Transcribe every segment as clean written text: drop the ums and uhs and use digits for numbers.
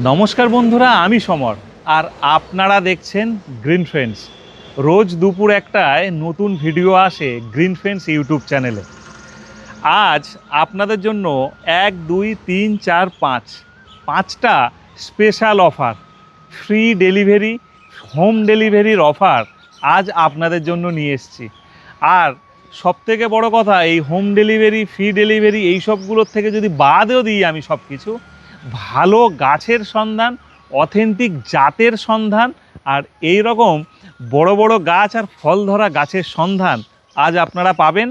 নমস্কার বন্ধুরা, আমি সমর আর আপনারা দেখছেন গ্রিন ফ্রেন্ডস। রোজ দুপুর একটায় নতুন ভিডিও আসে গ্রিন ফ্রেন্ডস ইউটিউব চ্যানেলে। আজ আপনাদের জন্য 1, 2, 3, 4, 5 পাঁচটা special offer, free delivery, home ডেলিভারির অফার আজ আপনাদের জন্য নিয়ে এসেছি। আর সবথেকে বড় কথা, এই হোম ডেলিভারি, ফ্রি ডেলিভারি এইসবগুলোর থেকে যদি বাদও দিই আমি সব কিছু, ভালো গাছের সন্ধান, অথেন্টিক জাতের সন্ধান আর এই রকম বড় বড় গাছ আর ফল ধরা গাছের সন্ধান আজ আপনারা পাবেন।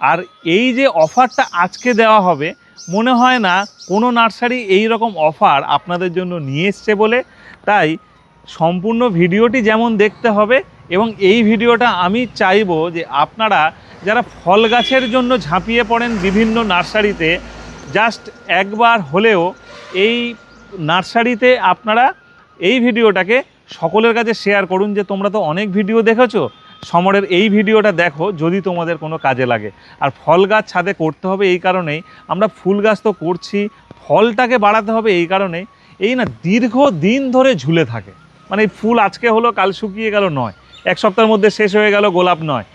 আর এই যে অফারটা আজকে দেওয়া হবে, মনে হয় না কোনো নার্সারি এই রকম অফার আপনাদের জন্য নিয়ে এসছে বলে। তাই সম্পূর্ণ ভিডিওটি যেমন দেখতে হবে, এবং এই ভিডিওটা আমি চাইবো যে আপনারা যারা ফল গাছের জন্য ঝাঁপিয়ে পড়েন বিভিন্ন নার্সারিতে, জাস্ট একবার হলেও এই নার্সারিতে আপনারা এই ভিডিওটাকে সকলের কাছে শেয়ার করুন যে তোমরা তো অনেক ভিডিও দেখেছো, সমরের এই ভিডিওটা দেখো যদি তোমাদের কোনো কাজে লাগে। আর ফল গাছ ছাদে করতে হবে এই কারণেই, আমরা ফুল গাছ তো করছি, ফলটাকে বাড়াতে হবে এই কারণেই। এই না দীর্ঘ দিন ধরে ঝুলে থাকে, মানে এই ফুল আজকে হলো কাল শুকিয়ে গেল নয়, এক সপ্তাহের মধ্যে শেষ হয়ে গেল গোলাপ নয়,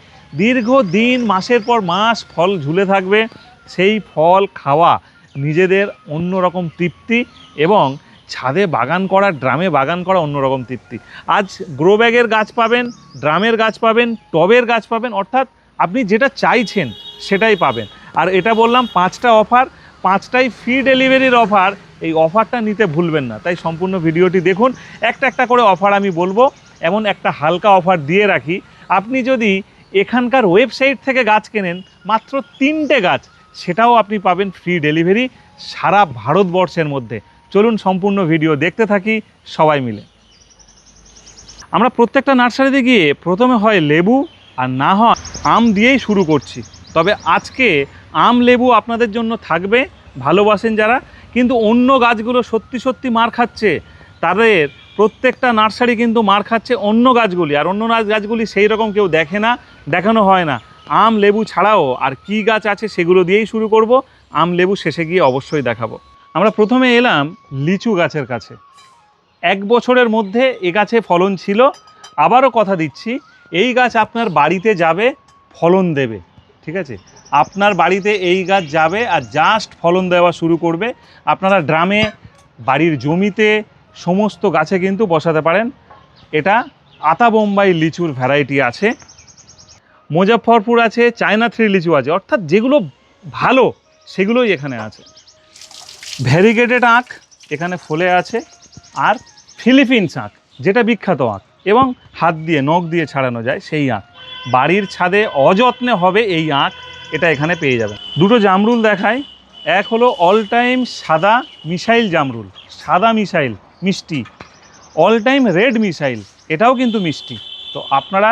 দীর্ঘ দিন মাসের পর মাস ফল ঝুলে থাকবে। সেই ফল খাওয়া নিজেদের অন্যরকম তৃপ্তি, এবং ছাদে বাগান করা, ড্রামে বাগান করা অন্যরকম তৃপ্তি। আজ গ্রো ব্যাগের গাছ পাবেন, ড্রামের গাছ পাবেন, টবের গাছ পাবেন, অর্থাৎ আপনি যেটা চাইছেন সেটাই পাবেন। আর এটা বললাম পাঁচটা অফার, পাঁচটাই ফ্রি ডেলিভারির অফার। এই অফারটা নিতে ভুলবেন না, তাই সম্পূর্ণ ভিডিওটি দেখুন। একটা একটা করে অফার আমি বলবো, এমন একটা হালকা অফার দিয়ে রাখি। আপনি যদি এখানকার ওয়েবসাইট থেকে গাছ কেনেন, মাত্র 3টে গাছ, সেটাও আপনি পাবেন ফ্রি ডেলিভারি সারা ভারতবর্ষের মধ্যে। চলুন সম্পূর্ণ ভিডিও দেখতে থাকি সবাই মিলে। আমরা প্রত্যেকটা নার্সারিতে গিয়ে প্রথমে হয় লেবু আর না হয় আম দিয়েই শুরু করছি। তবে আজকে আম লেবু আপনাদের জন্য থাকবে, ভালোবাসেন যারা। কিন্তু অন্য গাছগুলো সত্যি সত্যি মার খাচ্ছে, তাদের প্রত্যেকটা নার্সারি কিন্তু মার খাচ্ছে অন্য গাছগুলি, আর অন্য গাছগুলি সেই রকম কেউ দেখে না, দেখানো হয় না। আম লেবু ছাড়াও আর কি গাছ আছে সেগুলো দিয়েই শুরু করব, আম লেবু শেষে গিয়ে অবশ্যই দেখাবো। আমরা প্রথমে এলাম লিচু গাছের কাছে। 1 বছরের মধ্যে এ গাছে ফলন ছিল। আবারও কথা দিচ্ছি, এই গাছ আপনার বাড়িতে যাবে, ফলন দেবে। ঠিক আছে, আপনার বাড়িতে এই গাছ যাবে আর জাস্ট ফলন দেওয়া শুরু করবে। আপনারা ড্রামে, বাড়ির জমিতে, সমস্ত গাছে কিন্তু বসাতে পারেন। এটা আতা বোম্বাই লিচুর ভ্যারাইটি আছে, মুজফ্ফরপুর আছে, চায়না 3 লিচু আছে, অর্থাৎ যেগুলো ভালো সেগুলোই এখানে আছে। ভ্যারিগেটেড আখ এখানে ফলে আছে, আর ফিলিপিন্স আখ যেটা বিখ্যাত আখ, এবং হাত দিয়ে নখ দিয়ে ছাড়ানো যায় সেই আখ। বাড়ির ছাদে অযত্নে হবে এই আখ, এটা এখানে পেয়ে যাবেন। দুটো জামরুল দেখায়। এক হলো অল টাইম সাদা মিসাইল জামরুল, সাদা মিসাইল মিষ্টি। অল টাইম রেড মিসাইল, এটাও কিন্তু মিষ্টি। তো আপনারা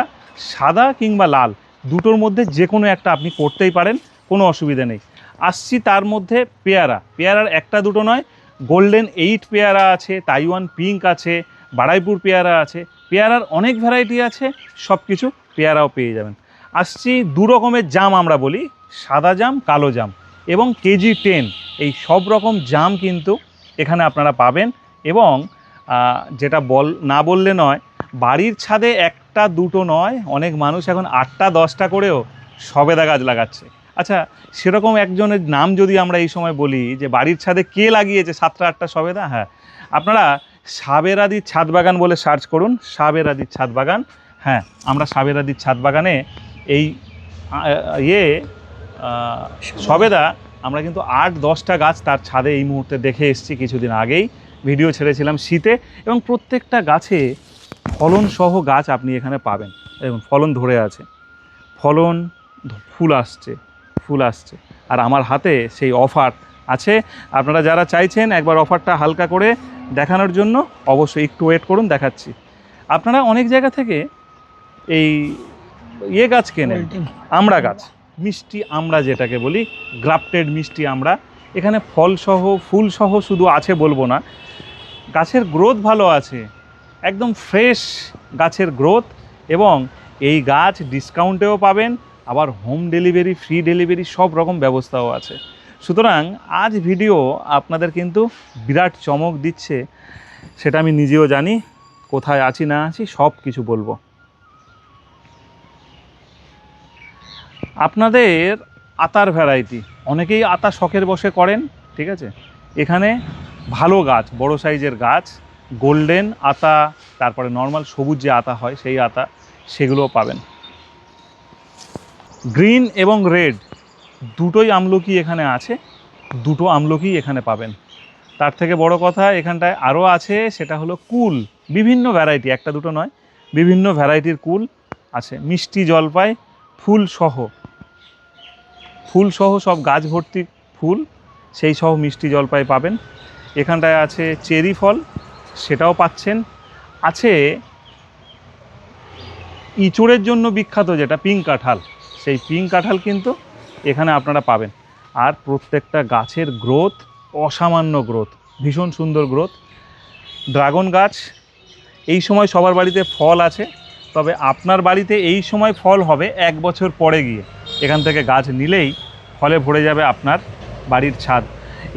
সাদা কিংবা লাল দুটোর মধ্যে যে কোনো একটা আপনি করতেই পারেন, কোনো অসুবিধা নেই। আসছি তার মধ্যে পেয়ারা, পেয়ারার একটা দুটো নয়, গোল্ডেন 8 পেয়ারা আছে, তাইওয়ান পিঙ্ক আছে, বাড়াইপুর পেয়ারা আছে, পেয়ারার অনেক ভ্যারাইটি আছে, সব কিছু পেয়ারাও পেয়ে যাবেন। আসছি 2 রকমের জাম, আমরা বলি সাদা জাম, কালো জাম, এবং কেজি 10, এই সব রকম জাম কিন্তু এখানে আপনারা পাবেন। এবং যেটা না বললে নয়, বাড়ির ছাদে একটা দুটো নয়, অনেক মানুষ এখন 8টা 10টা করেও সবেদা গাছ লাগাচ্ছে। আচ্ছা, সেরকম একজনের নাম যদি আমরা এই সময় বলি যে বাড়ির ছাদে কে লাগিয়েছে 7টা 8টা সবেদা, হ্যাঁ, আপনারা সাবেরাদির ছাদ বাগান বলে সার্চ করুন, সাবেরাদির ছাদ বাগান। হ্যাঁ, আমরা সাবেরাদির ছাদ বাগানে এই সবেদা আমরা কিন্তু 8-10টা গাছ তার ছাদে এই মুহূর্তে দেখে এসেছি, কিছুদিন আগেই ভিডিও ছেড়েছিলাম শীতে। এবং প্রত্যেকটা গাছে ফলন সহ গাছ আপনি এখানে পাবেন। এবং ফলন ধরে আছে, ফলন, ফুল আসছে, ফুল আসছে। আর আমার হাতে সেই অফার আছে। আপনারা যারা চাইছেন একবার অফারটা হালকা করে দেখানোর জন্য, অবশ্যই একটু ওয়েট করুন, দেখাচ্ছি। আপনারা অনেক জায়গা থেকে এই গাছ কেনেন, আমড়া গাছ, মিষ্টি আমড়া যেটাকে বলি, গ্রাফটেড মিষ্টি আমড়া। এখানে ফলসহ ফুলসহ শুধু আছে বলবো না, গাছের গ্রোথ ভালো আছে, একদম ফ্রেশ গাছের গ্রোথ। এবং এই গাছ ডিসকাউন্টেও পাবেন, আবার হোম ডেলিভারি, ফ্রি ডেলিভারি সব রকম ব্যবস্থাও আছে। সুতরাং আজ ভিডিও আপনাদের কিন্তু বিরাট চমক দিচ্ছে, সেটা আমি নিজেও জানি। কোথায় আছি না আছি সব কিছু বলবো। আপনাদের আতার ভ্যারাইটি, অনেকেই আতা শখের বসে করেন, ঠিক আছে। এখানে ভালো গাছ, বড় সাইজের গাছ, গোল্ডেন আতা, তারপরে নর্মাল সবুজ যে আতা হয় সেই আতা, সেগুলোও পাবেন। গ্রিন এবং রেড দুটোই আমলকি এখানে আছে, দুটো আমলকি এখানে পাবেন। তার থেকে বড় কথা এখানটায় আরও আছে, সেটা হলো কুল, বিভিন্ন ভ্যারাইটি, একটা দুটো নয়, বিভিন্ন ভ্যারাইটির কুল আছে। মিষ্টি জলপাই ফুল সহ সব গাছ ভর্তি ফুল, সেই সহ মিষ্টি জলপাই পাবেন। এখানটায় আছে চেরি ফল, সেটাও পাচ্ছেন। আছে ইঁচড়ের জন্য বিখ্যাত যেটা পিঙ্ক কাঁঠাল, সেই পিঙ্ক কাঁঠাল কিন্তু এখানে আপনারা পাবেন। আর প্রত্যেকটা গাছের গ্রোথ অসামান্য গ্রোথ, ভীষণ সুন্দর গ্রোথ। ড্রাগন গাছ এই সময় সবার বাড়িতে ফল আছে, তবে আপনার বাড়িতে এই সময় ফল হবে 1 বছর পরে গিয়ে। এখান থেকে গাছ নিলেই ফলে ভরে যাবে আপনার বাড়ির ছাদ।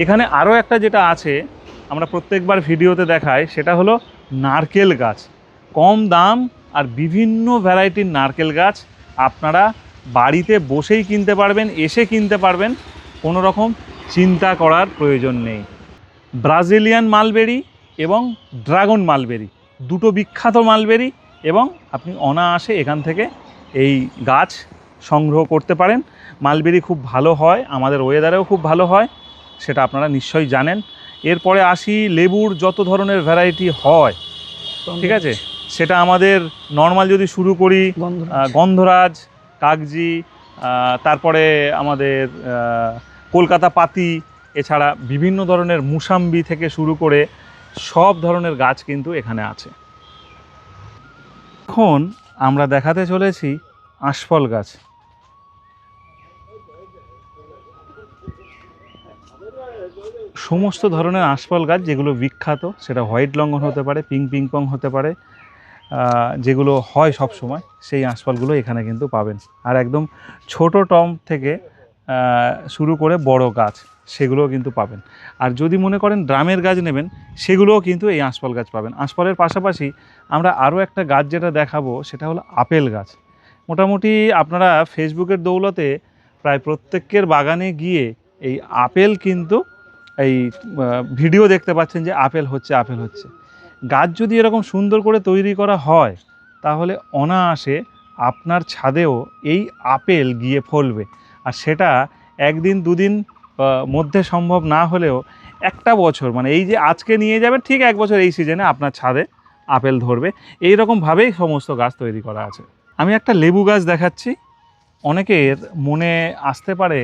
এখানে আরও একটা যেটা আছে, আমরা প্রত্যেকবার ভিডিওতে দেখাই, সেটা হলো নারকেল গাছ। কম দাম আর বিভিন্ন ভ্যারাইটির নারকেল গাছ আপনারা বাড়িতে বসেই কিনতে পারবেন, এসে কিনতে পারবেন, কোনো রকম চিন্তা করার প্রয়োজন নেই। ব্রাজিলিয়ান মালবেরি এবং ড্রাগন মালবেরি দুটো বিখ্যাত মালবেরি, এবং আপনি অনায়াসে এখান থেকে এই গাছ সংগ্রহ করতে পারেন। মালবেরি খুব ভালো হয়, আমাদের ওয়েদারেও খুব ভালো হয়, সেটা আপনারা নিশ্চয়ই জানেন। এরপরে আসি লেবুর যত ধরনের ভ্যারাইটি হয়, ঠিক আছে, সেটা আমাদের নর্মাল যদি শুরু করি, গন্ধরাজ, কাগজি, তারপরে আমাদের কলকাতা পাতি, এছাড়া বিভিন্ন ধরনের মুসাম্বি থেকে শুরু করে সব ধরনের গাছ কিন্তু এখানে আছে। এখন আমরা দেখাতে চলেছি আঁশফল গাছ। সমস্ত ধরনের আঁশফল গাছ যেগুলো বিখ্যাত, সেটা হোয়াইট লঙ্ঘন হতে পারে, পিংপং হতে পারে, যেগুলো হয় সব সময়, সেই আঁশফলগুলো এখানে কিন্তু পাবেন। আর একদম ছোট টম থেকে শুরু করে বড় গাছ, সেগুলোও কিন্তু পাবেন। আর যদি মনে করেন ড্রামের গাছ নেবেন, সেগুলোও কিন্তু এই আঁশফল গাছ পাবেন। আঁশফলের পাশাপাশি আমরা আরও একটা গাছ যেটা দেখাবো, সেটা হলো আপেল গাছ। মোটামুটি আপনারা ফেসবুকের দৌলতে প্রায় প্রত্যেকের বাগানে গিয়ে এই আপেল কিন্তু এই ভিডিও দেখতে পাচ্ছেন যে আপেল হচ্ছে। গাছ যদি এরকম সুন্দর করে তৈরি করা হয়, তাহলে অনায়াসে আপনার ছাদেও এই আপেল গিয়ে ফলবে। আর সেটা একদিন দুদিন মধ্যে সম্ভব না হলেও একটা বছর, মানে এই যে আজকে নিয়ে যাবে, ঠিক 1 বছর এই সিজনে আপনার ছাদে আপেল ধরবে। এই রকমভাবেই সমস্ত গাছ তৈরি করা আছে। আমি একটা লেবু গাছ দেখাচ্ছি। অনেকের মনে আসতে পারে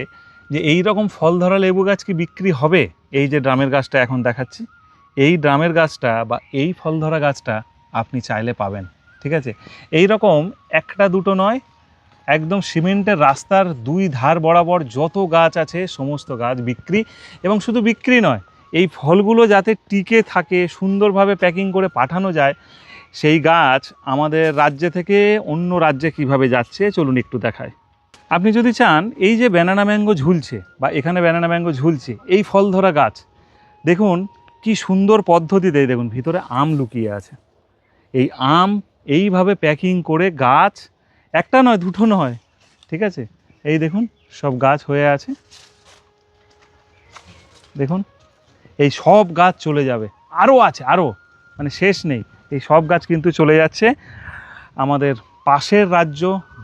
যে এই রকম ফল ধরা লেবু গাছ কি বিক্রি হবে? এই যে ড্রামের গাছটা এখন দেখাচ্ছি, এই ড্রামের গাছটা বা এই ফল ধরা গাছটা আপনি চাইলে পাবেন, ঠিক আছে। এই রকম একটা দুটো নয়, একদম সিমেন্টের রাস্তার 2 ধার বরাবর যত গাছ আছে সমস্ত গাছ বিক্রি। এবং শুধু বিক্রি নয়, এই ফলগুলো যাতে টিকে থাকে, সুন্দরভাবে প্যাকিং করে পাঠানো যায়, সেই গাছ আমাদের রাজ্য থেকে অন্য রাজ্যে কিভাবে যাচ্ছে চলুন একটু দেখায়। আপনি যদি চান, এই যে ব্যানানা ম্যাঙ্গো ঝুলছে বা এখানে ব্যানানা ম্যাঙ্গো ঝুলছে, এই ফল ধরা গাছ দেখুন কি সুন্দর পদ্ধতিতে, দেখুন ভিতরে আম লুকিয়ে আছে। এই আম এইভাবে প্যাকিং করে গাছ, একটা নয় দুটো নয়, ঠিক আছে, এই দেখুন সব গাছ হয়ে আছে। দেখুন এই সব গাছ চলে যাবে, আরও আছে, আরও মানে শেষ নেই। এই সব গাছ কিন্তু চলে যাচ্ছে আমাদের পাশের রাজ্য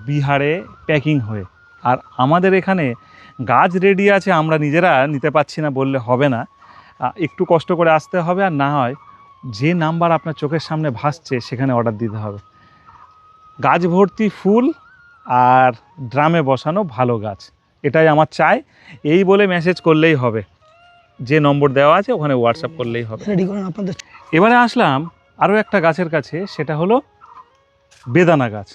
বিহারে প্যাকিং হয়ে। আর আমাদের এখানে গাছ রেডি আছে, আমরা নিজেরা নিতে পারছি না বললে হবে না, একটু কষ্ট করে আসতে হবে। আর না হয় যে নাম্বার আপনার চোখের সামনে ভাসছে সেখানে অর্ডার দিতে হবে। গাছ ভর্তি ফুল আর ড্রামে বসানো ভালো গাছ, এটাই আমার চাই। এই বলে মেসেজ করলেই হবে, যে নম্বর দেওয়া আছে ওখানে হোয়াটসঅ্যাপ করলেই হবে। এবারে আসলাম আরও একটা গাছের কাছে, সেটা হলো বেদানা গাছ।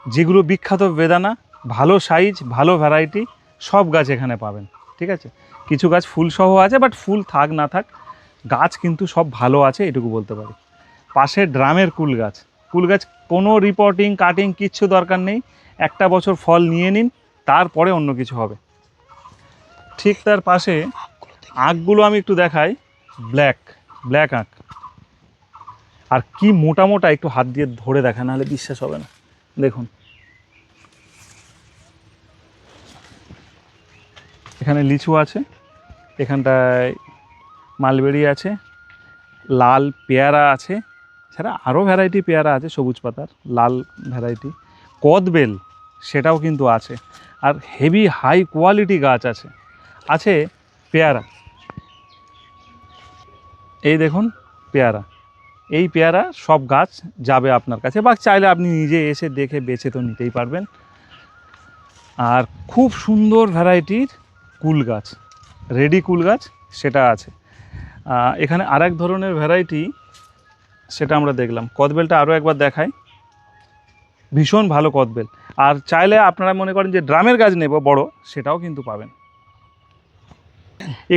যেগুলো বিখ্যাত বেদানা, ভালো সাইজ, ভালো ভ্যারাইটি, সব গাছ এখানে পাবেন, ঠিক আছে। কিছু গাছ ফুলসহ আছে, বাট ফুল থাক না থাক গাছ কিন্তু সব ভালো আছে, এটুকু বলতে পারি। পাশে ড্রামের কুল গাছ কোনো রিপোর্টিং কাটিং কিচ্ছু দরকার নেই, একটা বছর ফল নিয়ে নিন, তারপরে অন্য কিছু হবে। ঠিক তার পাশে আঁখগুলো আমি একটু দেখাই, ব্ল্যাক আঁখ, আর কি মোটা মোটা, একটু হাত দিয়ে ধরে দেখা, নাহলে বিশ্বাস হবে না। দেখুন এখানে লিচু আছে, এখানটায় মালবেরি আছে, লাল পেয়ারা আছে, ছাড়া আরও ভ্যারাইটি পেয়ারা আছে সবুজ পাতার, লাল ভ্যারাইটি, কদবেল সেটাও কিন্তু আছে, আর হেভি হাই কোয়ালিটি গাছ আছে। আছে পেয়ারা, এই দেখুন পেয়ারা, এই পেয়ারা সব গাছ যাবে আপনার কাছে, বা চাইলে আপনি নিজে এসে দেখে বেছে তো নিতেই পারবেন। আর খুব সুন্দর ভ্যারাইটির কুল গাছ, রেডি কুল গাছ সেটা আছে। এখানে আরেক ধরনের ভ্যারাইটি, সেটা আমরা দেখলাম, কদবেলটা আরও একবার দেখাই, ভীষণ ভালো কদবেল। আর চাইলে আপনারা মনে করেন যে ড্রামের গাছ নেব বড়, সেটাও কিন্তু পাবেন।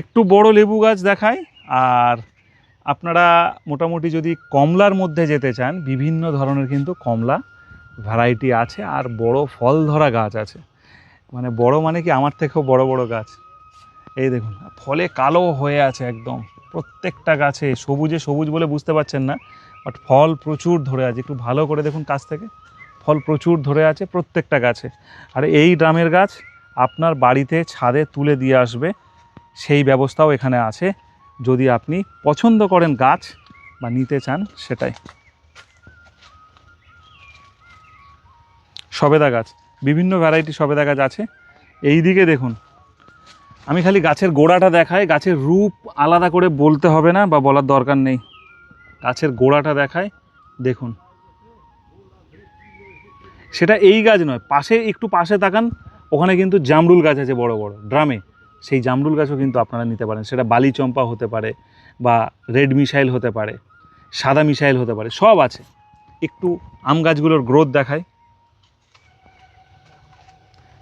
একটু বড় লেবু গাছ দেখায়। আর আপনারা মোটামুটি যদি কমলার মধ্যে যেতে চান, বিভিন্ন ধরনের কিন্তু কমলা ভ্যারাইটি আছে, আর বড় ফল ধরা গাছ আছে। মানে বড় মানে কি, আমার থেকেও বড় বড় গাছ। এই দেখুন ফলে কালো হয়ে আছে একদম, প্রত্যেকটা গাছে সবুজে সবুজ বলে বুঝতে পারছেন না, বাট ফল প্রচুর ধরে আছে। একটু ভালো করে দেখুন কাছ থেকে, ফল প্রচুর ধরে আছে প্রত্যেকটা গাছে। আর এই ড্রামের গাছ আপনার বাড়িতে ছাদে তুলে দিয়ে আসবে, সেই ব্যবস্থাও এখানে আছে, যদি আপনি পছন্দ করেন গাছ বা নিতে চান সেটাই। সবেদা গাছ, বিভিন্ন ভ্যারাইটি সবেদা গাছ আছে। এই দিকে দেখুন, আমি খালি গাছের গোড়াটা দেখাই, গাছের রূপ আলাদা করে বলতে হবে না বা বলার দরকার নেই, গাছের গোড়াটা দেখায় দেখুন। সেটা এই গাছ নয়, পাশে একটু পাশে তাকান, ওখানে কিন্তু জামরুল গাছ আছে বড় বড় ড্রামে, সেই জামরুল গাছও কিন্তু আপনারা নিতে পারেন। সেটা বালি চম্পা হতে পারে, বা রেড মিসাইল হতে পারে, সাদা মিসাইল হতে পারে, সব আছে। একটু আম গাছগুলোর গ্রোথ দেখায়।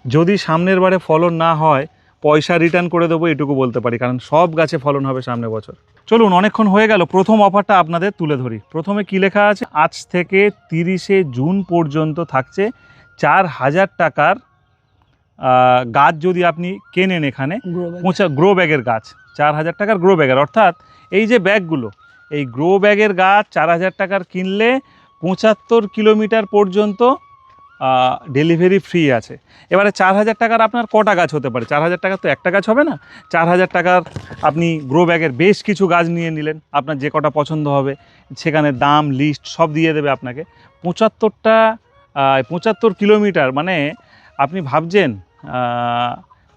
যদি সামনের বারে ফলন না হয়, পয়সা রিটার্ন করে দেবো এটুকু বলতে পারি, কারণ সব গাছে ফলন হবে সামনের বছর। চলুন, অনেকক্ষণ হয়ে গেল, প্রথম অফারটা আপনাদের তুলে ধরি। প্রথমে কি লেখা আছে, আজ থেকে 30শে জুন পর্যন্ত থাকছে 4000 টাকার গাছ যদি আপনি কেনেন এখানে, গ্রো ব্যাগের গাছ, 4000 টাকার গ্রো ব্যাগের, অর্থাৎ এই যে ব্যাগগুলো, এই গ্রো ব্যাগের গাছ 4000 টাকার কিনলে 75 কিলোমিটার পর্যন্ত ডেলিভারি ফ্রি আছে। এবারে 4000 টাকার আপনার কটা গাছ হতে পারে? 4000 টাকার তো একটা গাছ হবে না। 4000 টাকার আপনি গ্রো ব্যাগের বেশ কিছু গাছ নিয়ে নিলেন, আপনার যে কটা পছন্দ হবে, সেখানে দাম লিস্ট সব দিয়ে দেবে আপনাকে। 75 কিলোমিটার মানে আপনি ভাবছেন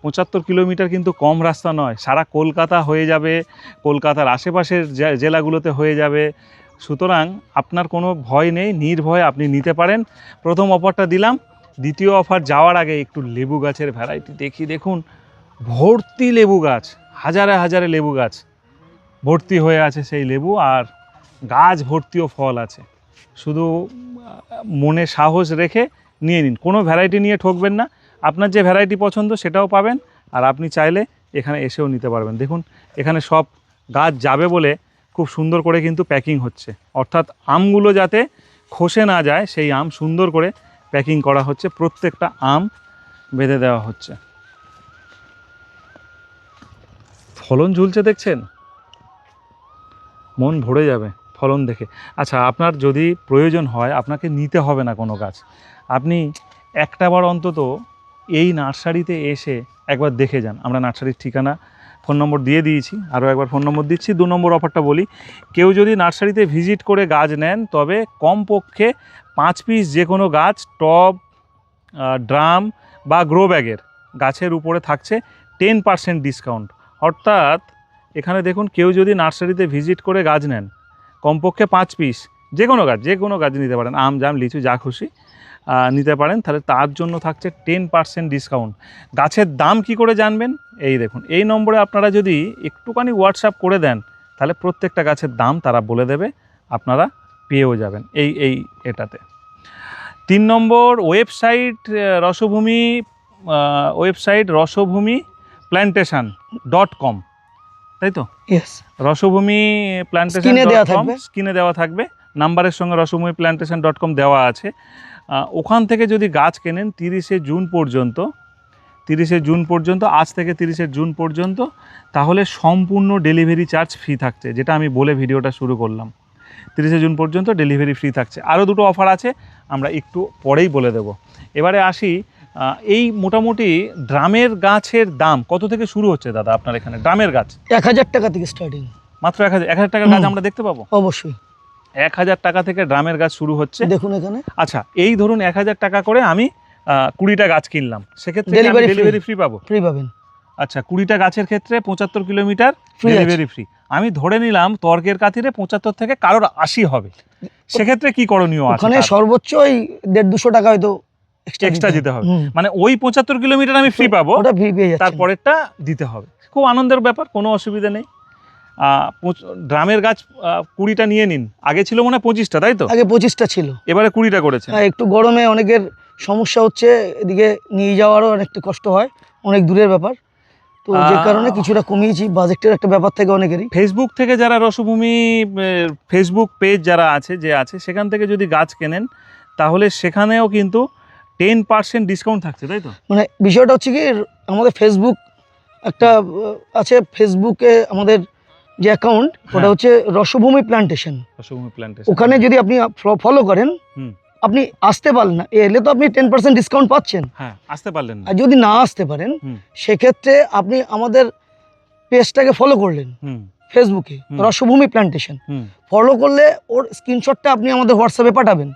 75 কিলোমিটার কিন্তু কম রাস্তা নয়, সারা কলকাতা হয়ে যাবে, কলকাতার আশেপাশের জেলাগুলোতে হয়ে যাবে। সুতরাং আপনার কোনো ভয় নেই, নির্ভয়ে আপনি নিতে পারেন। প্রথম অফারটা দিলাম। দ্বিতীয় অফার যাওয়ার আগে একটু লেবু গাছের ভ্যারাইটি দেখি। দেখুন ভর্তি লেবু গাছ, হাজারে হাজারে লেবু গাছ ভর্তি হয়ে আছে সেই লেবু, আর গাছ ভর্তিও ফল আছে। শুধু মনে সাহস রেখে নিয়ে নিন, কোনো ভ্যারাইটি নিয়ে ঠকবেন না। আপনার যে ভ্যারাইটি পছন্দ সেটাও পাবেন, আর আপনি চাইলে এখানে এসেও নিতে পারবেন। দেখুন এখানে সব গাছ যাবে বলে খুব সুন্দর করে কিন্তু প্যাকিং হচ্ছে, অর্থাৎ আমগুলো যাতে খসে না যায় সেই আম সুন্দর করে প্যাকিং করা হচ্ছে, প্রত্যেকটা আম বেঁধে দেওয়া হচ্ছে। ফলন ঝুলছে দেখছেন, মন ভরে যাবে ফলন দেখে। আচ্ছা, আপনার যদি প্রয়োজন হয়, আপনাকে নিতে হবে না কোনো গাছ, আপনি একটাবার অন্তত এই নার্সারিতে এসে একবার দেখে যান। আমরা নার্সারির ঠিকানা, ফোন নম্বর দিয়ে দিয়েছি, আরও একবার ফোন নম্বর দিচ্ছি। 2 নম্বর অফারটা বলি, কেউ যদি নার্সারিতে ভিজিট করে গাছ নেন, তবে কমপক্ষে 5 পিস যে কোনো গাছ, টব, ড্রাম বা গ্রো ব্যাগের গাছের উপরে থাকছে 10% ডিসকাউন্ট। অর্থাৎ এখানে দেখুন, কেউ যদি নার্সারিতে ভিজিট করে গাছ নেন, কমপক্ষে 5 পিস যে কোনো গাছ নিতে পারেন, আম জাম লিচু যা খুশি নিতে পারেন, তাহলে তার জন্য থাকছে 10% ডিসকাউন্ট। গাছের দাম কি করে জানবেন? এই দেখুন, এই নম্বরে আপনারা যদি একটুখানি হোয়াটসঅ্যাপ করে দেন, তাহলে প্রত্যেকটা গাছের দাম তারা বলে দেবে, আপনারা পেয়েও যাবেন এই এটাতে। 3 নম্বর ওয়েবসাইট, রসভূমি plantation.com, তাই তো? রসভূমি plantation.com স্ক্রিনে দেওয়া থাকবে, নাম্বারের সঙ্গে রসভূমি plantation.com দেওয়া আছে। ওখান থেকে যদি গাছ কেনেন 30শে জুন পর্যন্ত 30শে জুন পর্যন্ত, আজ থেকে 30শে জুন পর্যন্ত, তাহলে সম্পূর্ণ ডেলিভারি চার্জ ফ্রি থাকছে, যেটা আমি বলে ভিডিওটা শুরু করলাম। 30শে জুন পর্যন্ত ডেলিভারি ফ্রি থাকছে। আরও দুটো অফার আছে, আমরা একটু পরেই বলে দেব। এবারে আসি, এই মোটামুটি ড্রামের গাছের দাম কত থেকে শুরু হচ্ছে দাদা আপনার এখানে? ড্রামের গাছ 1000 টাকা থেকে স্টার্টিং। মাত্র 1000 টাকার গাছ আমরা দেখতে পাবো? অবশ্যই 1000 টাকা থেকে ড্রামের গাছ শুরু হচ্ছে। দেখুন এখানে। আচ্ছা, এই ধরুন 1000 টাকা করে আমি 20টা গাছ কিনলাম, সেক্ষেত্রে ডেলিভারি ফ্রি পাবো? ফ্রি পাবেন। আচ্ছা, 20টা গাছের ক্ষেত্রে 75 কিলোমিটার ডেলিভারি ফ্রি। আমি ধরে নিলাম তর্কের খাতিরে 75 থেকে কারোর 80 হবে, সেক্ষেত্রে কি করণীয় আছে? ওখানে সর্বোচ্চ ওই 150-200 টাকা হয়তো এক্সট্রা দিতে হবে, মানে ওই 75 কিলোমিটার আমি ফ্রি পাবো, ওটা ফ্রি পেয়ে যাচ্ছে, তারপরেরটা দিতে হবে। খুব আনন্দের ব্যাপার, কোনো অসুবিধা নেই। ড্রামের গাছ 20টা নিয়ে নিন। আগে ছিল মনে হয় 25টা, তাই তো? আগে 25টা ছিল, এবারে 20টা করেছে। একটু গরমে অনেকের সমস্যা হচ্ছে, এদিকে নিয়ে যাওয়ারও অনেকটা কষ্ট হয়, অনেক দূরের ব্যাপার, তো যে কারণে কিছুটা কমিয়েছি। বাজেটের একটা ব্যাপার থেকে অনেকেরই। ফেসবুক থেকে যারা রসভূমি ফেসবুক পেজ যারা আছে, সেখান থেকে যদি গাছ কেনেন, তাহলে সেখানেও কিন্তু 10% ডিসকাউন্ট থাকছে, তাই তো? মানে বিষয়টা হচ্ছে কি, আমাদের ফেসবুক একটা আছে, ফেসবুকে আমাদের যে অ্যাকাউন্ট, ওটা হচ্ছে রসভূমি প্ল্যান্টেশন। ওখানে যদি আপনি ফলো করেন, আপনি আসতে পারলেন না, এলে তো আপনি 10% ডিসকাউন্ট পাচ্ছেন। হ্যাঁ, আসতে পারলেন না। আর যদি না আসতে পারেন, সেক্ষেত্রে আপনি আমাদের পেজটাকে ফলো করলেন ফেসবুকে, রসভূমি প্ল্যান্টেশন ফলো করলে ওর স্ক্রিনশটটা আপনি আমাদের হোয়াটসঅ্যাপে পাঠাবেন।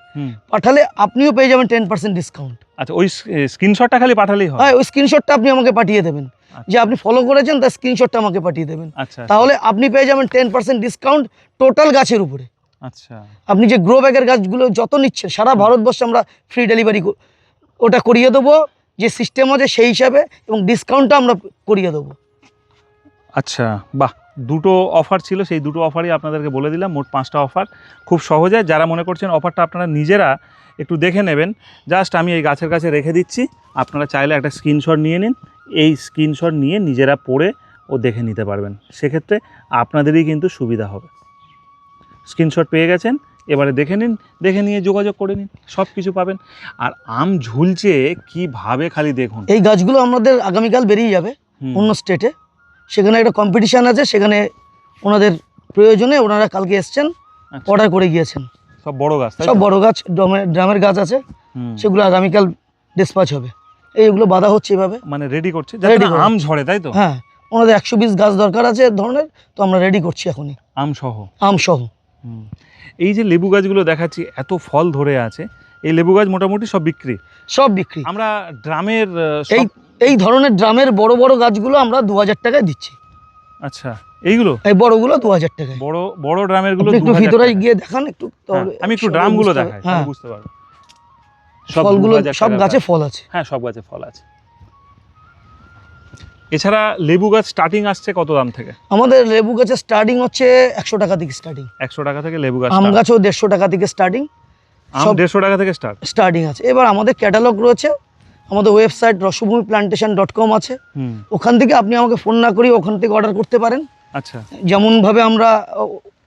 পাঠালে আপনিও পেয়ে যাবেন 10% ডিসকাউন্ট। আচ্ছা, ওই স্ক্রিনশটটা খালি পাঠালেই হয়? হ্যাঁ, ওই স্ক্রিনশটটা আপনি আমাকে পাঠিয়ে দেবেন, যে আপনি ফলো করেছেন, তার স্ক্রিনশটটা আমাকে পাঠিয়ে দেবেন। আচ্ছা, তাহলে আপনি পেয়ে যাবেন 10% ডিসকাউন্ট টোটাল গাছের উপরে। আচ্ছা, আপনি যে গ্রো ব্যাগের গাছগুলো যত নিচ্ছেন, সারা ভারতবর্ষে আমরা ফ্রি ডেলিভারি ওটা করিয়ে দেবো, যে সিস্টেম আছে সেই হিসাবে, এবং ডিসকাউন্টটা আমরা করিয়ে দেবো। আচ্ছা, বাহ, দুটো অফার ছিল, সেই দুটো অফারই আপনাদেরকে বলে দিলাম। মোট 5টা অফার, খুব সহজে। যারা মনে করছেন অফারটা আপনারা নিজেরা একটু দেখে নেবেন, জাস্ট আমি এই গাছের কাছে রেখে দিচ্ছি, আপনারা চাইলে একটা স্ক্রিনশট নিয়ে নিন। এই স্ক্রিনশট নিয়ে নিজেরা পড়ে ও দেখে নিতে পারবেন, সেক্ষেত্রে আপনাদেরই কিন্তু সুবিধা হবে। স্ক্রিনশট পেয়ে গেছেন, এবারে দেখে নিন, দেখে নিয়ে যোগাযোগ করে নিন, সব কিছু পাবেন। আর আম ঝুলছে কিভাবে খালি দেখুন। এই গাছগুলো আমাদের আগামীকাল বেরিয়ে যাবে অন্য স্টেটে, সেখানে একটা কম্পিটিশান আছে, সেখানে ওনাদের প্রয়োজনে ওনারা কালকে এসছেন, অর্ডার করে গিয়েছেন। সব বড় গাছ, সব বড় গাছ, ড্রামের গাছ আছে, সেগুলো আগামীকাল ডিসপ্যাচ হবে। এইগুলো বাঁধা হচ্ছে এভাবে, মানে রেডি করছে যাতে আম ঝরে, তাই তো? হ্যাঁ, ওনাদের 120 গাছ দরকার আছে ধরনের, তো আমরা রেডি করছি এখনই, আম সহ। এই যে লেবু গাছগুলো দেখাচ্ছি, এত ফল ধরে আছে, এই লেবু গাছ মোটামুটি সব বিক্রি? আমরা ড্রামের এই ধরনের ড্রামের বড় বড় গাছগুলো আমরা 2000 টাকায় দিচ্ছি। আচ্ছা, এইগুলো এই বড়গুলো 2000 টাকায়। বড় ড্রামের গুলো একটু ভিতরে গিয়ে দেখান একটু, আমি একটু ড্রামগুলো দেখাই, বুঝতে পারবো। ফলগুলো সব গাছে ফল আছে। হ্যাঁ, সব গাছে ফল আছে। এছাড়া লেবু গাছ স্টার্টিং আসছে কত দাম থেকে? আমাদের লেবু গাছের স্টার্টিং হচ্ছে 100 টাকা থেকে স্টার্টিং। 100 টাকা থেকে লেবু গাছ। আম গাছও 150 টাকা থেকে স্টার্টিং। আম 150 টাকা থেকে স্টার্টিং আছে। এবার আমাদের ক্যাটালগ রয়েছে, আমাদের ওয়েবসাইট rasubhumiplantation.com আছে, ওখান থেকে আপনি আমাকে ফোন না করি ওখান থেকে অর্ডার করতে পারেন। আচ্ছা, যেমনভাবে আমরা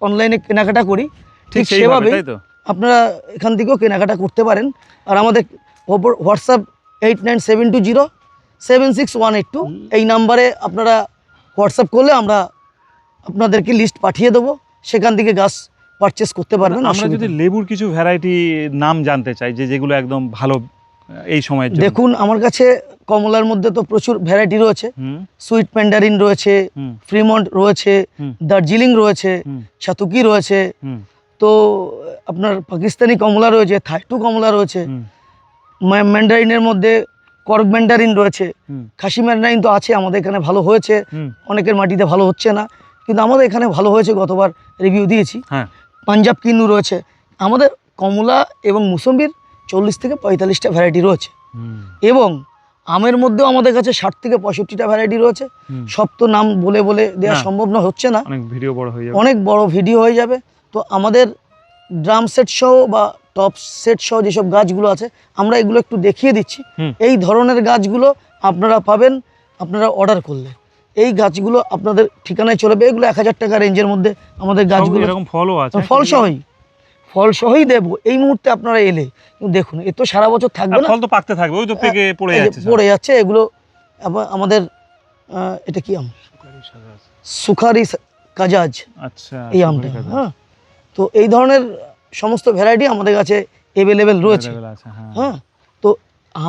অনলাইনে কেনাকাটা করি, ঠিক সেভাবেই আপনারা এখান থেকেও কেনাকাটা করতে পারেন। আর আমাদের হোয়াটসঅ্যাপ 8972076182, এই নাম্বারে আপনারা হোয়াটসঅ্যাপ করলে আমরা আপনাদেরকে লিস্ট পাঠিয়ে দেবো, সেখান থেকে গাছ পারচেস করতে পারবেন। আমরা যদি লেবুর কিছু ভ্যারাইটি নাম জানতে চাই, যেগুলো একদম ভালো এই সময়ের জন্য, দেখুন আমার কাছে কমলার মধ্যে তো প্রচুর ভ্যারাইটি রয়েছে, সুইট ম্যান্ডারিন রয়েছে, ফ্রিমন্ট রয়েছে, দার্জিলিং রয়েছে, ছাতুকি রয়েছে, তো আপনার পাকিস্তানি কমলা রয়েছে, থাইটু কমলা রয়েছে, ম্যান্ডারিনের মধ্যে করক ম্যান্ডারিন রয়েছে, খাসি ম্যান্ডারিন তো আছে আমাদের এখানে, ভালো হয়েছে, অনেকের মাটিতে ভালো হচ্ছে না, কিন্তু আমাদের এখানে ভালো হয়েছে, গতবার রিভিউ দিয়েছি। পাঞ্জাব কিন্নু রয়েছে। আমাদের কমলা এবং মুসম্বির 40 থেকে 45টা ভ্যারাইটি রয়েছে, এবং আমের মধ্যেও আমাদের কাছে 60 থেকে 65টা ভ্যারাইটি রয়েছে। সব তো নাম বলে দেওয়া সম্ভব হচ্ছে না, অনেক বড় ভিডিও হয়ে যাবে। তো আমাদের ড্রাম সেট সহ বা টপ সেট সহ যেসব গাছগুলো আছে, আমরা এগুলো একটু দেখিয়ে দিচ্ছি। এই ধরনের গাছগুলো আপনারা পাবেন আপনারা অর্ডার করলে। এই গাছগুলো আপনাদের ঠিকানায় চলে যাবে। এগুলো 1000 টাকা রেঞ্জের মধ্যে আমাদের গাছগুলো, ফল সহই দেবো এই মুহূর্তে আপনারা এলে। দেখুন, এ তো সারা বছর থাকবে না, ফল তো পাকতে থাকবে, ওই তো পেকে পড়ে যাচ্ছে। এগুলো আবার আমাদের এটা কি আম, সুখারি কাজাজ, আচ্ছা, এই আমটা। হ্যাঁ, তো এই ধরনের সমস্ত ভ্যারাইটি আমাদের কাছে অ্যাভেলেবেল রয়েছে। হ্যাঁ, তো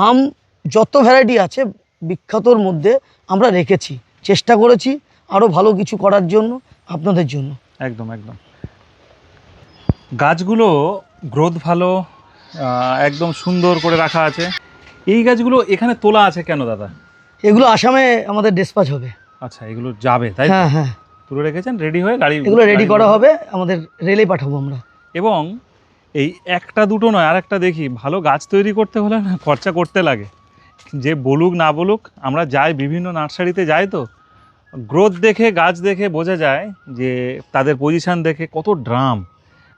আম যত ভ্যারাইটি আছে বিখ্যাতর মধ্যে আমরা রেখেছি, চেষ্টা করেছি আরও ভালো কিছু করার জন্য আপনাদের জন্য। একদম একদম। গাছগুলো গ্রোথ ভালো, একদম সুন্দর করে রাখা আছে। এই গাছগুলো এখানে তোলা আছে কেন দাদা? এগুলো আসামে আমাদের ডিসপ্যাচ হবে। আচ্ছা, এগুলো যাবে তাই? হ্যাঁ হ্যাঁ, তুলে রেখেছেন রেডি হয়ে, গাড়ি এগুলো রেডি করা হবে, আমাদের রেলে পাঠাবো আমরা। এবং এই একটা দুটো নয়, আর একটা দেখি, ভালো গাছ তৈরি করতে হলে না খরচা করতে লাগে। যে বলুক না বলুক, আমরা যাই বিভিন্ন নার্সারিতে যাই, তো গ্রোথ দেখে গাছ দেখে বোঝা যায় যে তাদের পজিশন দেখে কত ড্রাম,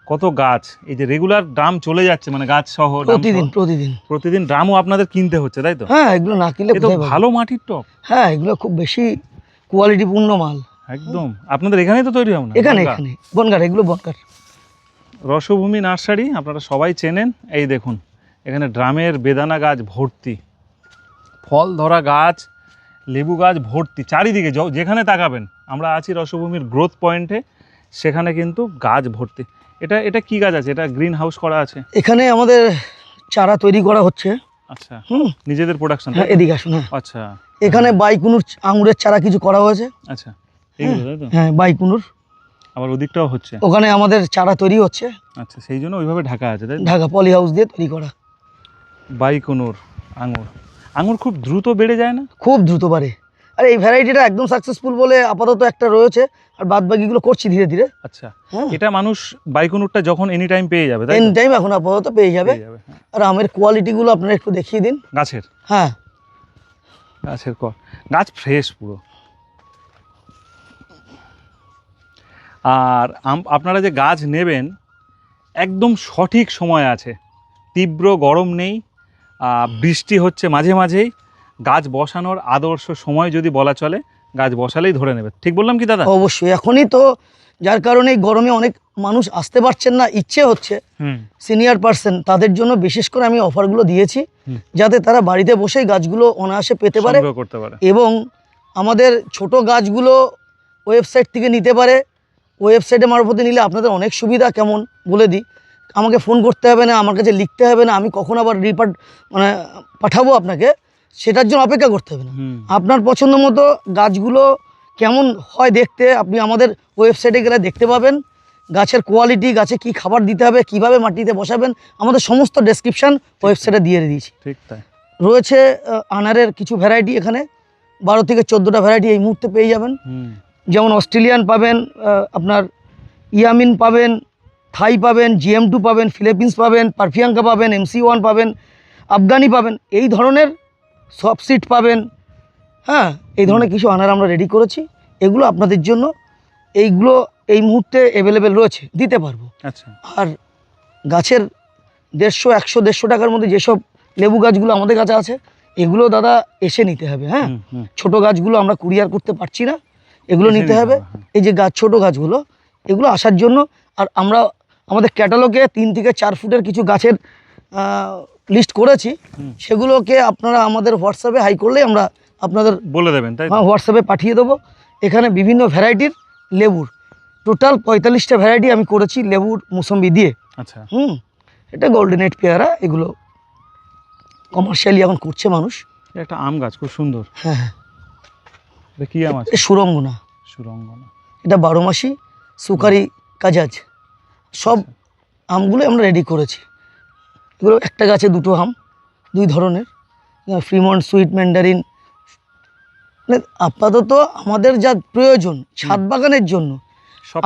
কত গাছ, এই যে রেগুলার ড্রাম চলে যাচ্ছে, মানে গাছ সহ প্রতিদিন প্রতিদিন প্রতিদিন ড্রামও আপনাদের কিনতে হচ্ছে তাই তো? হ্যাঁ, এগুলো না কিনলে এ তো কোথায় পাবো? ভালো মাটির টব। হ্যাঁ, এগুলো খুব বেশি কোয়ালিটিপূর্ণ মাল। একদম, আপনাদের এখানেই তো তৈরি হবে না? এখানে এখানে বনগার, এগুলো বনগার। রসভূমি নার্সারি আপনারা সবাই চেনেন। এই দেখুন, এখানে ড্রামের বেদানা গাছ ভর্তি, ফল ধরা গাছ, লেবু গাছ ভর্তি, চারিদিকে যেখানে তাকাবেন। আমরা আছি রসভূমির গ্রোথ পয়েন্টে, সেখানে কিন্তু গাছ ভর্তি। এটা এটা কি গাছ আছে? এটা গ্রিন হাউস করা আছে? এখানে আমাদের চারা তৈরি করা হচ্ছে। আচ্ছা, হুম, নিজেদের প্রোডাকশন? হ্যাঁ, এদিকে আসুন। হ্যাঁ, আচ্ছা, এখানে বাইকুনুর আঙুরের চারা কিছু করা হয়েছে। আচ্ছা, এইগুলো তাই তো? হ্যাঁ, বাইকুনুর। আবার ওদিকটাও হচ্ছে? ওখানে আমাদের চারা তৈরি হচ্ছে। আচ্ছা, সেই জন্য ওইভাবে ঢাকা আছে তাই তো? ঢাকা পলি হাউস দিয়ে তৈরি করা। বাইকুনুর আঙুর, আঙুর খুব দ্রুত বেড়ে যায় না? খুব দ্রুত বাড়ে। আর এই ভ্যারাইটিটা একদম সাকসেসফুল বলে আপাতত একটা রয়েছে, আর বাদ বাকিগুলো করছি ধীরে ধীরে। আচ্ছা, হ্যাঁ, এটা মানুষ বাইকুনুরটা যখন এনি টাইম পেয়ে যাবে তাই এনি তো? টাইম এখন আপাতত পেয়ে যাবে। হ্যাঁ। আর আমের কোয়ালিটিগুলো আপনারা একটু দেখিয়ে দিন। গাছের হ্যাঁ, গাছের গাছ ফ্রেশ পুরো। আর আপনারা যে গাছ নেবেন, একদম সঠিক সময় আছে, তীব্র গরম নেই, বৃষ্টি হচ্ছে মাঝে মাঝেই। গাছ বসানোর আদর্শ সময় যদি বলা চলে, গাছ বসালেই ধরে নেবে। ঠিক বললাম কি দাদা? অবশ্যই। এখনই তো, যার কারণে এই গরমে অনেক মানুষ আসতে পারছেন না, ইচ্ছে হচ্ছে সিনিয়র পার্সন, তাদের জন্য বিশেষ করে আমি অফারগুলো দিয়েছি, যাতে তারা বাড়িতে বসেই গাছগুলো অনায়াসে পেতে পারে, করতে পারে। এবং আমাদের ছোট গাছগুলো ওয়েবসাইট থেকে নিতে পারে। ওয়েবসাইটে মারফতে নিলে আপনাদের অনেক সুবিধা। কেমন বলে দিই, আমাকে ফোন করতে হবে না, আমার কাছে লিখতে হবে না, আমি কখন আবার মানে পাঠাবো আপনাকে, সেটার জন্য অপেক্ষা করতে হবে না। আপনার পছন্দ মতো গাছগুলো কেমন হয় দেখতে, আপনি আমাদের ওয়েবসাইটে গেলে দেখতে পাবেন। গাছের কোয়ালিটি, গাছে কি খাবার দিতে হবে, কিভাবে মাটিতে বসাবেন, আমাদের সমস্ত ডেসক্রিপশান ওয়েবসাইটে দিয়ে দিয়েছি। ঠিক তাই। রয়েছে আনারের কিছু ভ্যারাইটি, এখানে 12 থেকে 14টা ভ্যারাইটি এই মুহূর্তে পেয়ে যাবেন। যেমন অস্ট্রেলিয়ান পাবেন, আপনার ইয়ামিন পাবেন, থাই পাবেন, GM2 পাবেন, ফিলিপিন্স পাবেন, পারফিয়াঙ্কা পাবেন, MC1 পাবেন, আফগানি পাবেন, এই ধরনের সফট সিড পাবেন। হ্যাঁ, এই ধরনের কিছু আনার আমরা রেডি করেছি, এগুলো আপনাদের জন্য, এইগুলো এই মুহূর্তে অ্যাভেলেবেল রয়েছে, দিতে পারবো। আচ্ছা। আর গাছের 150-150 টাকার মধ্যে যেসব লেবু গাছগুলো আমাদের কাছে আছে, এগুলো দাদা এসে নিতে হবে। হ্যাঁ, ছোট গাছগুলো আমরা কুরিয়ার করতে পারছি না, এগুলো নিতে হবে। এই যে গাছ, ছোট গাছগুলো, এগুলো আসার জন্য। আর আমরা আমাদের ক্যাটালগে 3 থেকে 4 ফুটের কিছু গাছের লিস্ট করেছি, সেগুলোকে আপনারা আমাদের হোয়াটসঅ্যাপে হাই করলে আমরা আপনাদের বলে দেবেন, তাই? হ্যাঁ, হোয়াটসঅ্যাপে পাঠিয়ে দেবো। এখানে বিভিন্ন ভ্যারাইটির লেবুর টোটাল 45টা ভ্যারাইটি আমি করেছি লেবুর মুসম্বি দিয়ে। আচ্ছা। এটা গোল্ডেন এইট পেয়ারা, এগুলো কমার্শিয়ালি এখন করছে মানুষ। একটা আম গাছ খুব সুন্দর। হ্যাঁ হ্যাঁ, এটা কি আম আছে? সুরঙ্গনা। সুরঙ্গনা, এটা 12 মাসি সুকারি কাজাজ, সব আমগুলো আমরা রেডি করেছি। এগুলো একটা গাছে 2টো আম, 2 ধরনের, ফ্রিমন্ট, সুইট ম্যান্ডারিন। মানে আপাতত আমাদের যা প্রয়োজন ছাদ বাগানের জন্য,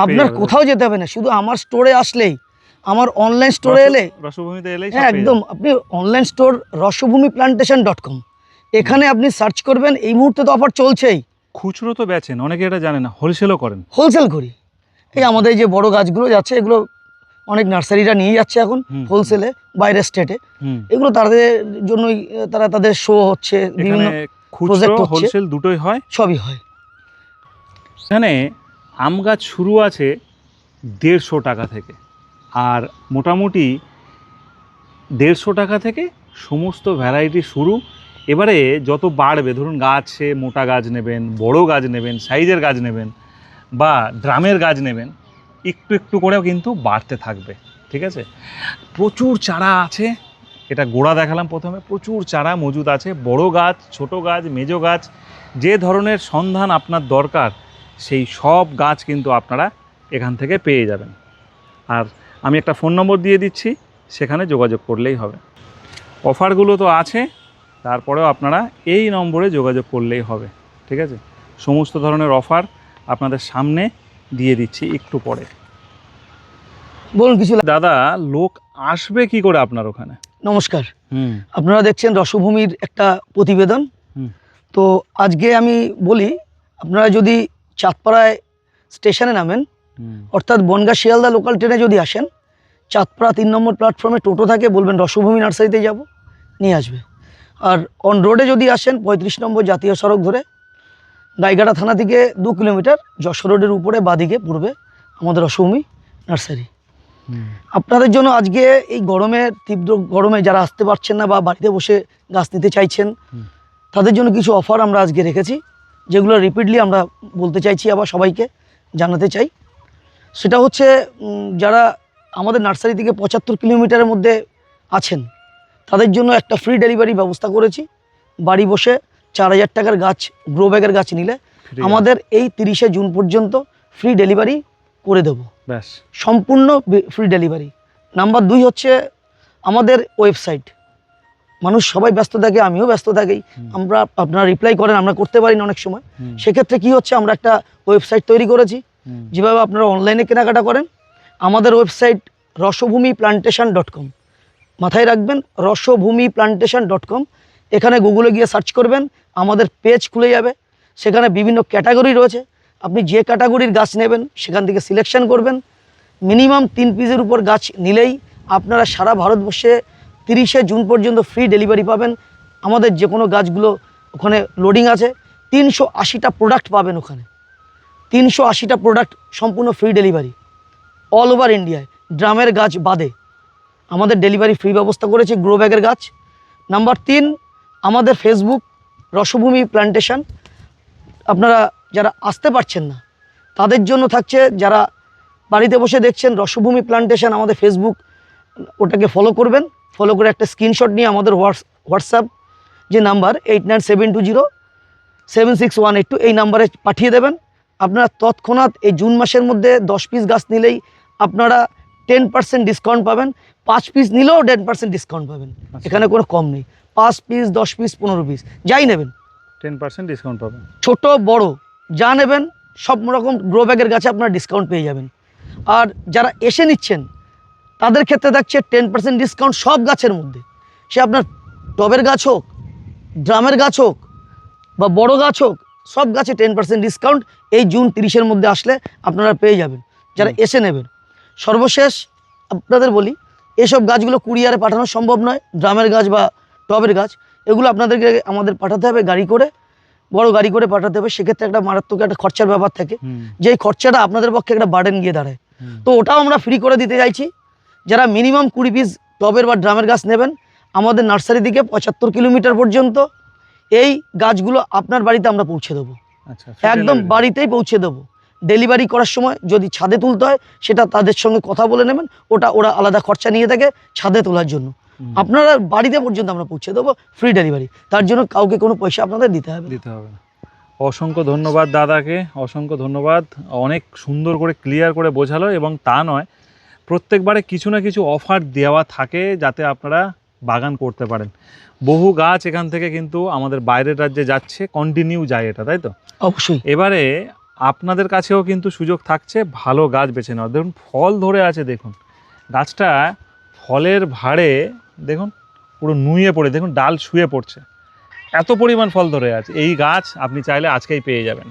আপনার কোথাও যেতে হবে না, শুধু আমার স্টোরে আসলেই, আমার অনলাইন স্টোরে এলে, রসভূমিতে এলেই হ্যাঁ একদম, আপনি অনলাইন স্টোর rasubhumiplantation.com, এখানে আপনি সার্চ করবেন। এই মুহূর্তে তো অফার চলছেই। খুচরো তো বেচেন, অনেকে এটা জানে না, হোলসেলও করেন? হোলসেল করি। এই আমাদের যে বড় গাছগুলো যাচ্ছে, এগুলো অনেক নার্সারিরা নিয়ে যাচ্ছে এখন হোলসেলে বাইরের স্টেটে। এগুলো তাদের জন্যই, তারা তাদের শো হচ্ছে, বিভিন্ন প্রজেক্ট হচ্ছে, হোলসেল দুটোই হয়, সবই হয়। এখানে আম গাছ শুরু আছে 150 টাকা থেকে, আর মোটামুটি 150 টাকা থেকে সমস্ত ভ্যারাইটি শুরু, এবারে যত বাড়বে, ধরুন গাছে মোটা গাছ নেবেন, বড় গাছ নেবেন, সাইজের গাছ নেবেন বা ড্রামের গাছ নেবেন, একটু একটু করেও কিন্তু বাড়তে থাকবে, ঠিক আছে? প্রচুর চারা আছে, এটা গোড়া দেখালাম প্রথমে, প্রচুর চারা মজুদ আছে, বড় গাছ, ছোট গাছ, মেজো গাছ, যে ধরনের সন্ধান আপনার দরকার সেই সব গাছ কিন্তু আপনারা এখান থেকে পেয়ে যাবেন। আর আমি একটা ফোন নম্বর দিয়ে দিচ্ছি, সেখানে যোগাযোগ করলেই হবে। অফারগুলো তো আছে, তারপরেও আপনারা এই নম্বরে যোগাযোগ করলেই হবে, ঠিক আছে? সমস্ত ধরনের অফার আপনাদের সামনে দিয়ে দিচ্ছি একটু পরে। বলুন কিছু। দাদা, লোক আসবে কি করে আপনার ওখানে? নমস্কার, আপনারা দেখছেন রসভূমির একটা প্রতিবেদন। তো আজকে আমি বলি, আপনারা যদি চাঁদপাড়ায় স্টেশনে নামেন, অর্থাৎ বনগাঁ শিয়ালদা লোকাল ট্রেনে যদি আসেন, চাঁদপাড়া 3 নম্বর প্ল্যাটফর্মে টোটো থাকে, বলবেন রসভূমি নার্সারিতে যাব, নিয়ে আসবে। আর অন রোডে যদি আসেন 35 নম্বর জাতীয় সড়ক ধরে গাইঘাটা থানা থেকে 2 কিলোমিটার যশোর রোডের উপরে বাদিকে পড়বে আমাদের রসভূমি নার্সারি। আপনাদের জন্য আজকে এই গরমের, তীব্র গরমে যারা আসতে পারছেন না বা বাড়িতে বসে গাছ নিতে চাইছেন, তাদের জন্য কিছু অফার আমরা আজকে রেখেছি, যেগুলো রিপিটলি আমরা বলতে চাইছি, আবার সবাইকে জানাতে চাই। সেটা হচ্ছে, যারা আমাদের নার্সারি থেকে 75 কিলোমিটারের মধ্যে আছেন, তাদের জন্য একটা ফ্রি ডেলিভারি ব্যবস্থা করেছি। বাড়ি বসে 4000 টাকার গাছ, গ্রো ব্যাগের গাছ নিলে আমাদের এই 30শে জুন পর্যন্ত ফ্রি ডেলিভারি করে দেবো, ব্যাস, সম্পূর্ণ ফ্রি ডেলিভারি। নাম্বার 2 হচ্ছে আমাদের ওয়েবসাইট। মানুষ সবাই ব্যস্ত থাকে, আমিও ব্যস্ত থাকি, আপনারা রিপ্লাই করেন, আমরা করতে পারি না অনেক সময়। সেক্ষেত্রে কি হচ্ছে, আমরা একটা ওয়েবসাইট তৈরি করেছি, যেভাবে আপনারা অনলাইনে কেনাকাটা করেন। আমাদের ওয়েবসাইট rasabhumiplantation.com, মাথায় রাখবেন, rasabhumiplantation.com। এখানে গুগলে গিয়ে সার্চ করবেন, আমাদের পেজ খুলে যাবে, সেখানে বিভিন্ন ক্যাটাগরি রয়েছে। আপনি যে ক্যাটাগরির গাছ নেবেন সেখান থেকে সিলেকশন করবেন। মিনিমাম 3 পিসের উপর গাছ নিলেই আপনারা সারা ভারতবর্ষে 30শে জুন পর্যন্ত ফ্রি ডেলিভারি পাবেন। আমাদের যে কোনো গাছগুলো ওখানে লোডিং আছে, 380টা প্রোডাক্ট পাবেন ওখানে, 380টা প্রোডাক্ট সম্পূর্ণ ফ্রি ডেলিভারি অল ওভার ইন্ডিয়ায়। ড্রামের গাছ বাদে আমাদের ডেলিভারি ফ্রি ব্যবস্থা করেছি, গ্রো ব্যাগের গাছ। নাম্বার 3, আমাদের ফেসবুক রসভূমি প্ল্যান্টেশন। আপনারা যারা আসতে পারছেন না তাদের জন্য থাকছে, যারা বাড়িতে বসে দেখছেন রসভূমি প্ল্যান্টেশন, আমাদের ফেসবুক, ওটাকে ফলো করবেন। ফলো করে একটা স্ক্রিনশট নিয়ে আমাদের হোয়াটসঅ্যাপ যে নাম্বার 8972076182, এই নাম্বারে পাঠিয়ে দেবেন। আপনারা তৎক্ষণাৎ এই জুন মাসের মধ্যে 10 পিস গাছ নিলেই আপনারা 10% ডিসকাউন্ট পাবেন। 5 পিস নিলেও 10% ডিসকাউন্ট পাবেন, এখানে কোনো কম নেই। 5 পিস, 10 পিস, 15 পিস, যাই নেবেন 10% ডিসকাউন্ট পাবেন। ছোট বড় যা নেবেন সব রকম গ্রো ব্যাগের গাছে আপনারা ডিসকাউন্ট পেয়ে যাবেন। আর যারা এসে নিচ্ছেন তাদের ক্ষেত্রে থাকছে 10% ডিসকাউন্ট সব গাছের মধ্যে, সে আপনার টবের গাছ হোক, ড্রামের গাছ হোক বা বড় গাছ হোক, সব গাছে 10% ডিসকাউন্ট এই জুন 30-এর মধ্যে আসলে আপনারা পেয়ে যাবেন, যারা এসে নেবেন। সর্বশেষ আপনাদের বলি, এসব গাছগুলো কুরিয়ারে পাঠানো সম্ভব নয়। ড্রামের গাছ বা টবের গাছ, এগুলো আপনাদেরকে আমাদের পাঠাতে হবে গাড়ি করে, বড় গাড়ি করে পাঠাতে হবে। সেক্ষেত্রে একটা মারাত্মক একটা খরচার ব্যাপার থাকে, যেই খরচাটা আপনাদের পক্ষে একটা বার্ডেন গিয়ে দাঁড়ায়। তো ওটাও আমরা ফ্রি করে দিতে চাইছি। যারা মিনিমাম 20 পিস টবের বা ড্রামের গাছ নেবেন, আমাদের নার্সারি থেকে 75 কিলোমিটার পর্যন্ত এই গাছগুলো আপনার বাড়িতে আমরা পৌঁছে দেবো, একদম বাড়িতেই পৌঁছে দেবো। ডেলিভারি করার সময় যদি ছাদে তুলতে হয়, সেটা তাদের সঙ্গে কথা বলে নেবেন, ওরা আলাদা খরচা নিয়ে থাকে ছাদে তোলার জন্য। আপনারা বাড়িতে পর্যন্ত আমরা পৌঁছে দেবো, ফ্রি ডেলিভারি। তার জন্য কাউকে কোনো পয়সা আপনাদের দিতে হবে না। অসংখ্য ধন্যবাদ দাদাকে, অসংখ্য ধন্যবাদ। অনেক সুন্দর করে ক্লিয়ার করে বোঝালো, এবং তা নয়, প্রত্যেকবারে কিছু না কিছু অফার দেওয়া থাকে যাতে আপনারা বাগান করতে পারেন। বহু গাছ এখান থেকে কিন্তু আমাদের বাইরের রাজ্যে যাচ্ছে, কন্টিনিউ যায় এটা, তাই তো? অবশ্যই। এবারে আপনাদের কাছেও কিন্তু সুযোগ থাকছে ভালো গাছ বেছে নেওয়ার। দেখুন ফল ধরে আছে, দেখুন গাছটা ফলের ভাড়ে দেখুন পুরো নুয়ে পড়ে, দেখুন ডাল শুয়ে পড়ছে, এত পরিমাণ ফল ধরে আছে। এই গাছ আপনি চাইলে আজকেই পেয়ে যাবেন।